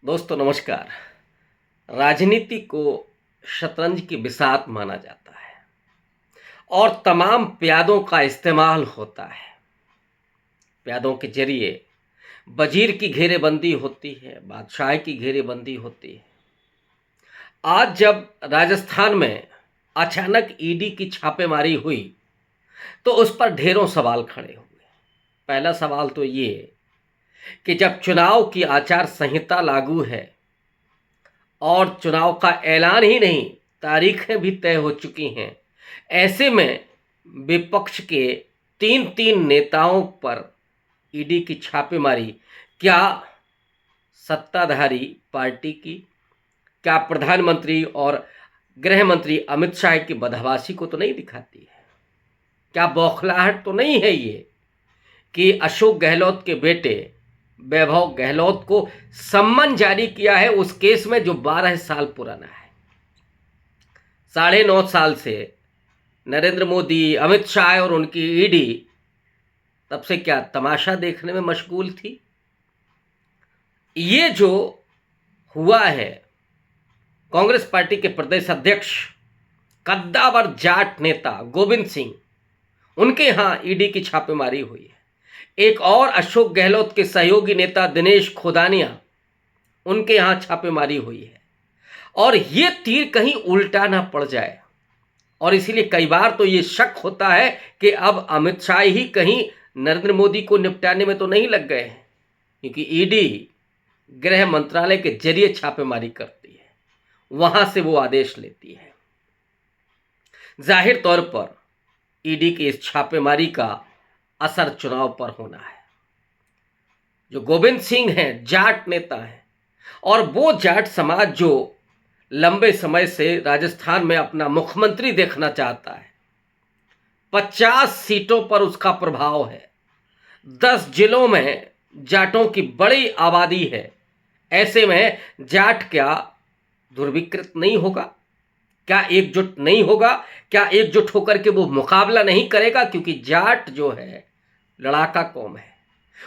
दोस्तों नमस्कार। राजनीति को शतरंज की बिसात माना जाता है और तमाम प्यादों का इस्तेमाल होता है। प्यादों के जरिए वजीर की घेरेबंदी होती है, बादशाह की घेरेबंदी होती है। आज जब राजस्थान में अचानक ईडी की छापेमारी हुई तो उस पर ढेरों सवाल खड़े हुए। पहला सवाल तो ये कि जब चुनाव की आचार संहिता लागू है और चुनाव का ऐलान ही नहीं, तारीखें भी तय हो चुकी हैं, ऐसे में विपक्ष के तीन तीन नेताओं पर ईडी की छापेमारी क्या सत्ताधारी पार्टी की, क्या प्रधानमंत्री और गृह मंत्री अमित शाह की बदहवासी को तो नहीं दिखाती है? क्या बौखलाहट तो नहीं है ये कि अशोक गहलोत के बेटे वैभव गहलोत को सम्मन जारी किया है उस केस में जो 12 साल पुराना है। 9.5 साल से नरेंद्र मोदी, अमित शाह और उनकी ईडी तब से क्या तमाशा देखने में मशगूल थी। ये जो हुआ है, कांग्रेस पार्टी के प्रदेश अध्यक्ष कद्दावर जाट नेता गोविंद सिंह, उनके यहां ईडी की छापेमारी हुई है। एक और अशोक गहलोत के सहयोगी नेता दिनेश खोदानिया, उनके यहां छापेमारी हुई है। और ये तीर कहीं उल्टा ना पड़ जाए, और इसीलिए कई बार तो ये शक होता है कि अब अमित शाह ही कहीं नरेंद्र मोदी को निपटाने में तो नहीं लग गए हैं, क्योंकि ईडी गृह मंत्रालय के जरिए छापेमारी करती है, वहां से वो आदेश लेती है। जाहिर तौर पर ईडी की इस छापेमारी का असर चुनाव पर होना है। जो गोविंद सिंह हैं, जाट नेता हैं, और वो जाट समाज जो लंबे समय से राजस्थान में अपना मुख्यमंत्री देखना चाहता है। 50 सीटों पर उसका प्रभाव है, 10 जिलों में जाटों की बड़ी आबादी है। ऐसे में जाट क्या दुर्विकृत नहीं होगा? क्या एकजुट नहीं होगा? क्या एकजुट होकर के वो मुकाबला नहीं करेगा? क्योंकि जाट जो है लड़ाका कौम है,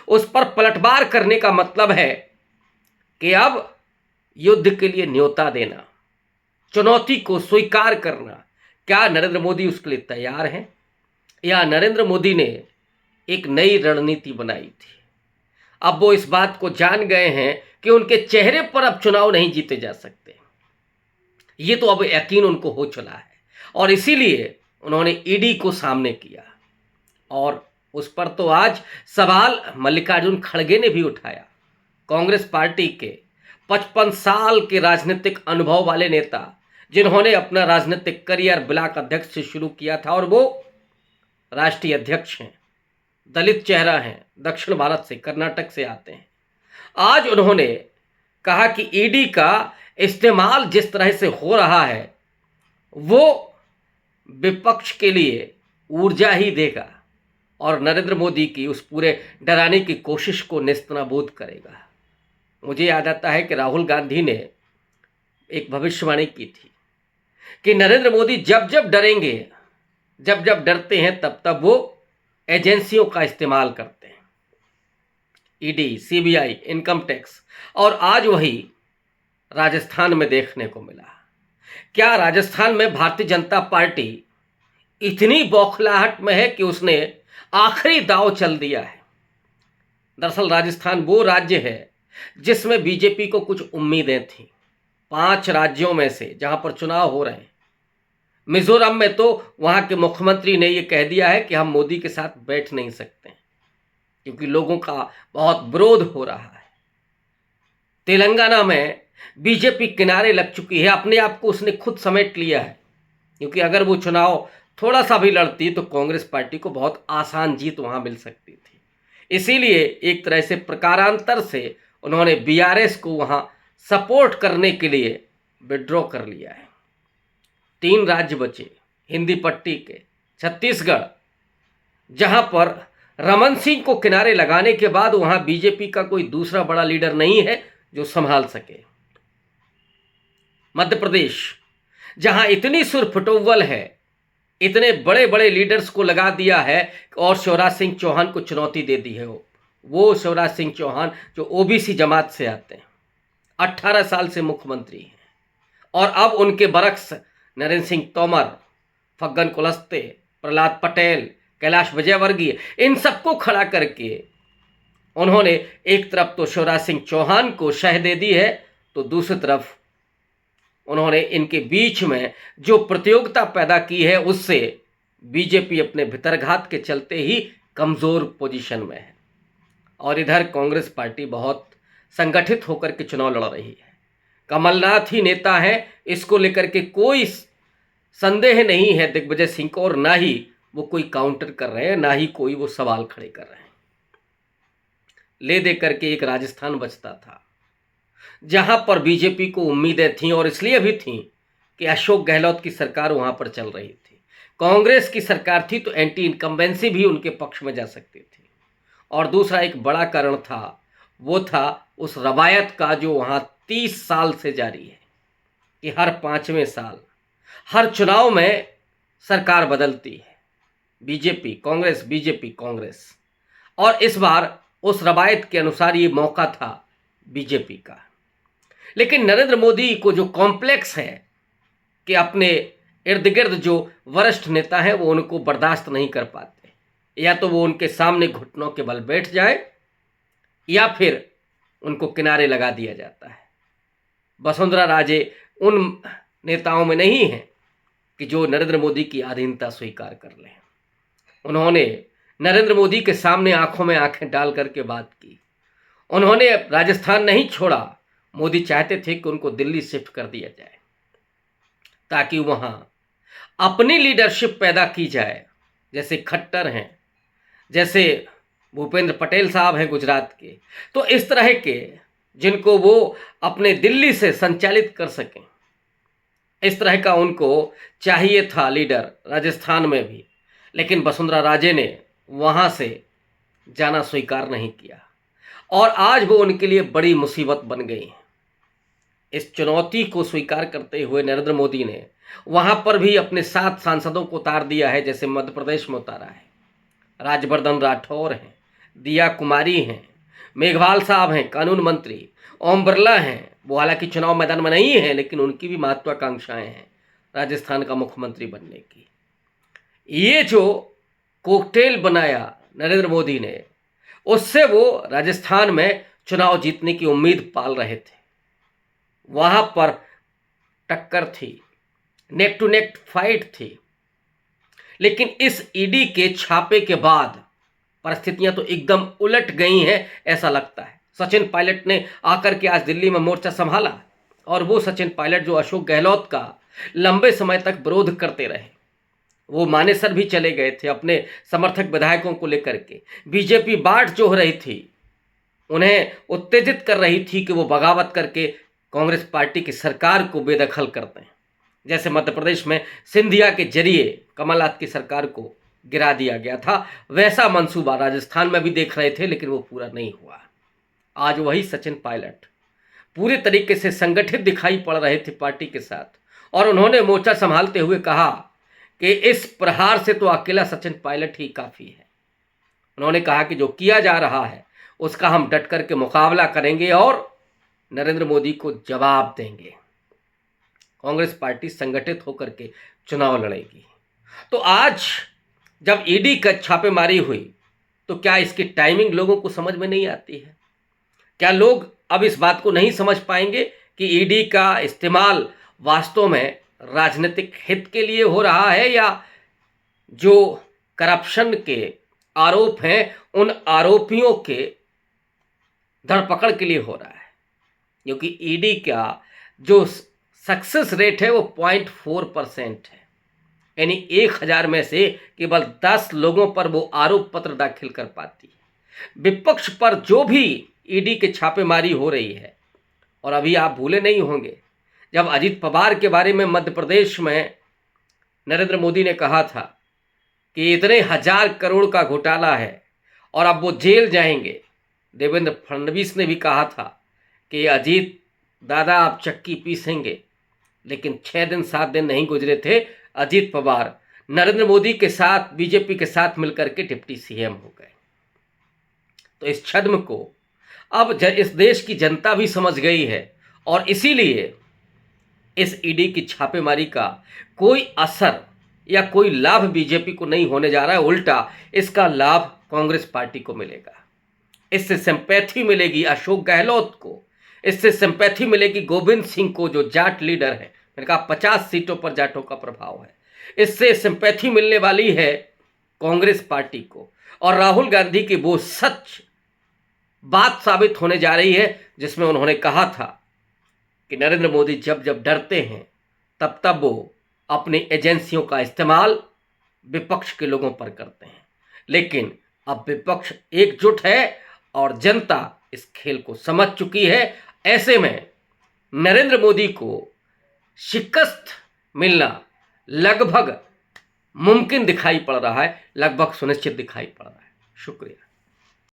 उस पर पलटवार करने का मतलब है कि अब युद्ध के लिए न्योता देना, चुनौती को स्वीकार करना। क्या नरेंद्र मोदी उसके लिए तैयार हैं? या नरेंद्र मोदी ने एक नई रणनीति बनाई थी? अब वो इस बात को जान गए हैं कि उनके चेहरे पर अब चुनाव नहीं जीते जा सकते। ये तो अब यकीन उनको हो चला है, और इसीलिए उन्होंने ईडी को सामने किया। और उस पर तो आज सवाल मल्लिकार्जुन खड़गे ने भी उठाया। कांग्रेस पार्टी के 55 साल के राजनीतिक अनुभव वाले नेता, जिन्होंने अपना राजनीतिक करियर ब्लॉक अध्यक्ष से शुरू किया था और वो राष्ट्रीय अध्यक्ष हैं, दलित चेहरा हैं, दक्षिण भारत से, कर्नाटक से आते हैं। आज उन्होंने कहा कि ईडी का इस्तेमाल जिस तरह से हो रहा है वो विपक्ष के लिए ऊर्जा ही देगा और नरेंद्र मोदी की उस पूरे डराने की कोशिश को नेस्तनाबूद करेगा। मुझे याद आता है कि राहुल गांधी ने एक भविष्यवाणी की थी कि नरेंद्र मोदी जब जब डरेंगे, जब जब डरते हैं, तब तब वो एजेंसियों का इस्तेमाल करते हैं, ईडी, सीबीआई, इनकम टैक्स। और आज वही राजस्थान में देखने को मिला। क्या राजस्थान में भारतीय जनता पार्टी इतनी बौखलाहट में है कि उसने आखिरी दांव चल दिया है? दरअसल राजस्थान वो राज्य है जिसमें बीजेपी को कुछ उम्मीदें थीं। 5 राज्यों में से जहां पर चुनाव हो रहे हैं, मिजोरम में तो वहां के मुख्यमंत्री ने यह कह दिया है कि हम मोदी के साथ बैठ नहीं सकते क्योंकि लोगों का बहुत विरोध हो रहा है। तेलंगाना में बीजेपी किनारे लग चुकी है, अपने आप को उसने खुद समेट लिया है, क्योंकि अगर वो चुनाव थोड़ा सा भी लड़ती तो कांग्रेस पार्टी को बहुत आसान जीत वहां मिल सकती थी। इसीलिए एक तरह से प्रकारांतर से उन्होंने बीआरएस को वहां सपोर्ट करने के लिए विड्रॉ कर लिया है। 3 राज्य बचे हिंदी पट्टी के, छत्तीसगढ़, जहां पर रमन सिंह को किनारे लगाने के बाद वहां बीजेपी का कोई दूसरा बड़ा लीडर नहीं है जो संभाल सके। मध्य प्रदेश, जहां इतनी सुरफटोवल है, इतने बड़े बड़े लीडर्स को लगा दिया है और शिवराज सिंह चौहान को चुनौती दे दी है। वो शिवराज सिंह चौहान जो ओबीसी जमात से आते हैं। 18 साल से मुख्यमंत्री हैं और अब उनके बरक्स नरेंद्र सिंह तोमर, फग्गन कुलस्ते, प्रहलाद पटेल, कैलाश विजयवर्गीय, इन सबको खड़ा करके उन्होंने एक तरफ तो शिवराज सिंह चौहान को शह दे दी है, तो दूसरी तरफ उन्होंने इनके बीच में जो प्रतियोगिता पैदा की है उससे बीजेपी अपने भितरघात के चलते ही कमज़ोर पोजीशन में है। और इधर कांग्रेस पार्टी बहुत संगठित होकर के चुनाव लड़ रही है। कमलनाथ ही नेता है, इसको लेकर के कोई संदेह नहीं है दिग्विजय सिंह को, और ना ही वो कोई काउंटर कर रहे हैं, ना ही कोई वो सवाल खड़े कर रहे हैं। ले दे करके एक राजस्थान बचता था जहां पर बीजेपी को उम्मीदें थीं, और इसलिए भी थीं कि अशोक गहलोत की सरकार वहां पर चल रही थी। कांग्रेस की सरकार थी तो एंटी इनकम्बेंसी भी उनके पक्ष में जा सकती थी। और दूसरा एक बड़ा कारण था, वो था उस रवायत का जो वहाँ 30 साल से जारी है कि हर 5वें साल हर चुनाव में सरकार बदलती है, बीजेपी कांग्रेस, बीजेपी कांग्रेस। और इस बार उस रवायत के अनुसार ये मौका था बीजेपी का। लेकिन नरेंद्र मोदी को जो कॉम्प्लेक्स है कि अपने इर्द गिर्द जो वरिष्ठ नेता हैं वो उनको बर्दाश्त नहीं कर पाते, या तो वो उनके सामने घुटनों के बल बैठ जाए या फिर उनको किनारे लगा दिया जाता है। वसुंधरा राजे उन नेताओं में नहीं है कि जो नरेंद्र मोदी की अधीनता स्वीकार कर लें। उन्होंने नरेंद्र मोदी के सामने आंखों में आंखें डाल करके बात की। उन्होंने राजस्थान नहीं छोड़ा। मोदी चाहते थे कि उनको दिल्ली शिफ्ट कर दिया जाए ताकि वहाँ अपनी लीडरशिप पैदा की जाए। जैसे खट्टर हैं, जैसे भूपेंद्र पटेल साहब हैं गुजरात के, तो इस तरह के जिनको वो अपने दिल्ली से संचालित कर सकें, इस तरह का उनको चाहिए था लीडर राजस्थान में भी। लेकिन वसुंधरा राजे ने वहाँ से जाना स्वीकार नहीं किया और आज वो उनके लिए बड़ी मुसीबत बन गई है। इस चुनौती को स्वीकार करते हुए नरेंद्र मोदी ने वहाँ पर भी अपने 7 सांसदों को उतार दिया है। जैसे मध्य प्रदेश में उतारा है, राजवर्धन राठौर हैं, दिया कुमारी हैं, मेघवाल साहब हैं कानून मंत्री, ओम बिरला हैं, वो हालांकि चुनाव मैदान में नहीं है लेकिन उनकी भी महत्वाकांक्षाएं हैं राजस्थान का मुख्यमंत्री बनने की। ये जो कोकटेल बनाया नरेंद्र मोदी ने, उससे वो राजस्थान में चुनाव जीतने की उम्मीद पाल रहे थे। वहाँ पर टक्कर थी, नेक टू नेक फाइट थी। लेकिन इस ईडी के छापे के बाद परिस्थितियां तो एकदम उलट गई हैं ऐसा लगता है। सचिन पायलट ने आकर के आज दिल्ली में मोर्चा संभाला, और वो सचिन पायलट जो अशोक गहलोत का लंबे समय तक विरोध करते रहे, वो मानेसर भी चले गए थे अपने समर्थक विधायकों को लेकर के। बीजेपी बाट जो हो रही थी, उन्हें उत्तेजित कर रही थी कि वो बगावत करके कांग्रेस पार्टी की सरकार को बेदखल कर दें। जैसे मध्य प्रदेश में सिंधिया के जरिए कमलनाथ की सरकार को गिरा दिया गया था, वैसा मंसूबा राजस्थान में भी देख रहे थे, लेकिन वो पूरा नहीं हुआ। आज वही सचिन पायलट पूरे तरीके से संगठित दिखाई पड़ रहे थे पार्टी के साथ, और उन्होंने मोर्चा संभालते हुए कहा कि इस प्रहार से तो अकेला सचिन पायलट ही काफ़ी है। उन्होंने कहा कि जो किया जा रहा है उसका हम डट कर के मुकाबला करेंगे और नरेंद्र मोदी को जवाब देंगे। कांग्रेस पार्टी संगठित होकर के चुनाव लड़ेगी। तो आज जब ईडी का छापेमारी हुई तो क्या इसकी टाइमिंग लोगों को समझ में नहीं आती है? क्या लोग अब इस बात को नहीं समझ पाएंगे कि ईडी का इस्तेमाल वास्तव में राजनीतिक हित के लिए हो रहा है, या जो करप्शन के आरोप हैं उन आरोपियों के धरपकड़ के लिए हो रहा है? क्योंकि ईडी का जो सक्सेस रेट है वो 0.4% है, यानी 1000 में से केवल 10 लोगों पर वो आरोप पत्र दाखिल कर पाती है। विपक्ष पर जो भी ईडी के छापेमारी हो रही है, और अभी आप भूले नहीं होंगे जब अजीत पवार के बारे में मध्य प्रदेश में नरेंद्र मोदी ने कहा था कि इतने 1000 करोड़ का घोटाला है और अब वो जेल जाएंगे। देवेंद्र फडणवीस ने भी कहा था कि अजीत दादा आप चक्की पीसेंगे, लेकिन 6 दिन 7 दिन नहीं गुजरे थे, अजीत पवार नरेंद्र मोदी के साथ, बीजेपी के साथ मिलकर के डिप्टी सीएम हो गए। तो इस छद्म को अब इस देश की जनता भी समझ गई है, और इसीलिए इस ईडी की छापेमारी का कोई असर या कोई लाभ बीजेपी को नहीं होने जा रहा है, उल्टा इसका लाभ कांग्रेस पार्टी को मिलेगा। इससे सिंपैथी मिलेगी अशोक गहलोत को, इससे सिंपैथी मिलेगी गोविंद सिंह को जो जाट लीडर है। मैंने कहा 50 सीटों पर जाटों का प्रभाव है। इससे सिंपैथी मिलने वाली है कांग्रेस पार्टी को, और राहुल गांधी की वो सच बात साबित होने जा रही है जिसमें उन्होंने कहा था कि नरेंद्र मोदी जब जब डरते हैं तब तब वो अपनी एजेंसियों का इस्तेमाल विपक्ष के लोगों पर करते हैं। लेकिन अब विपक्ष एकजुट है और जनता इस खेल को समझ चुकी है। ऐसे में नरेंद्र मोदी को शिकस्त मिलना लगभग मुमकिन दिखाई पड़ रहा है, लगभग सुनिश्चित दिखाई पड़ रहा है। शुक्रिया।